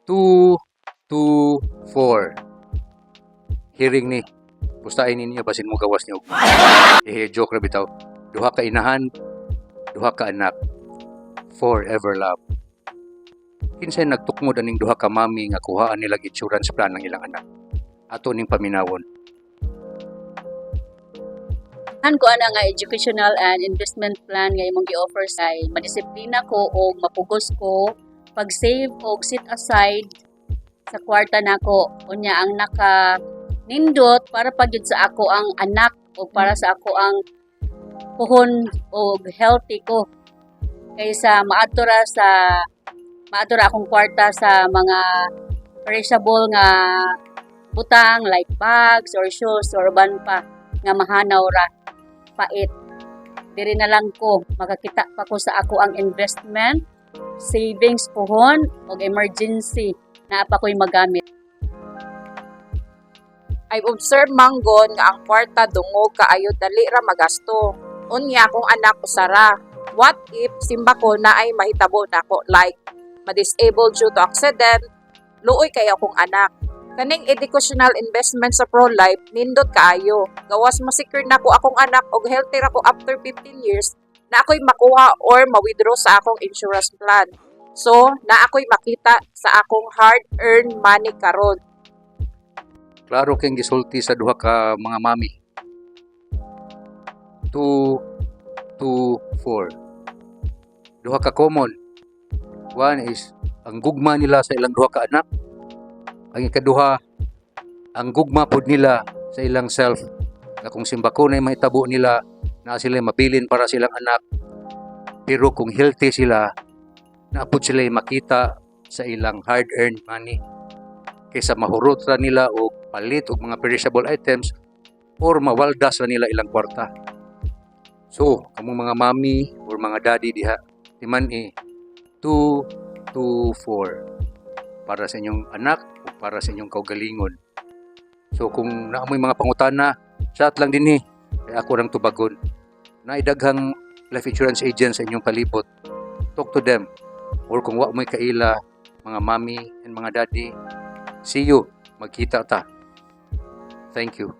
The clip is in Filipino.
2, 2, 4. Hearing ni. Pustain ninyo basin mo gawas niyo. Joke ra bitaw. Duha ka inahan, duha ka anak. Forever love. Kinsay nagtukmod aning duha ka mami nga kuhaan nila insurance plan ng ilang anak. Ato ning paminawon. Ko ana nga educational and investment plan nga imong gi-offer sa madisiplina ko o mapugos ko pag-save o set aside sa kwarta nako unya ang naka nindot para pagyud sa ako ang anak o para sa ako ang puhon o healthy ko kaysa maadtora akong kwarta sa mga perishable nga butang like bags or shoes or uban pa nga mahanaw ra pait. Diri na lang ko makakita pa ko sa ako ang investment, savings puhon o emergency na pa ko'y magamit. I've observed manggon nga ang kwarta dungog kaayo dali ra magasto. Unya kung anak usara. What if simba ko na ay mahitabo nako like ma-disable due to accident, luoy kay akong anak. Kaning educational investment sa pro-life nindot kaayo. Gawas mo secure na ko akong anak og healthy ra ko after 15 years na ako'y makuha or ma-withdraw sa akong insurance plan. So, na ako'y makita sa akong hard-earned money karon. Klaro kayong gisulti sa duha ka mga mami. 2, 2, 4. Duha ka common. One is, ang gugma nila sa ilang duha ka anak. Ang ikaduha, ang gugma pod nila sa ilang self. Na kung simbako na mahitabo nila na sila mabilin para silang anak. Pero kung healthy sila, naapod sila makita sa ilang hard-earned money. Kaysa mahurot ra nila o palit og mga perishable items or mawaldas ra nila ilang kwarta. So, kamong mga mami or mga daddy diha, timan 2, 2, 4 para sa inyong anak o para sa inyong kaugalingon. So, kung naamoy mga pangutana, chat lang din kaya ako rang tubagon. Naidaghang life insurance agent sa inyong palibot. Talk to them. Or kung wa mo'y kaila, mga mami and mga daddy, see you. Magkita ta. Thank you.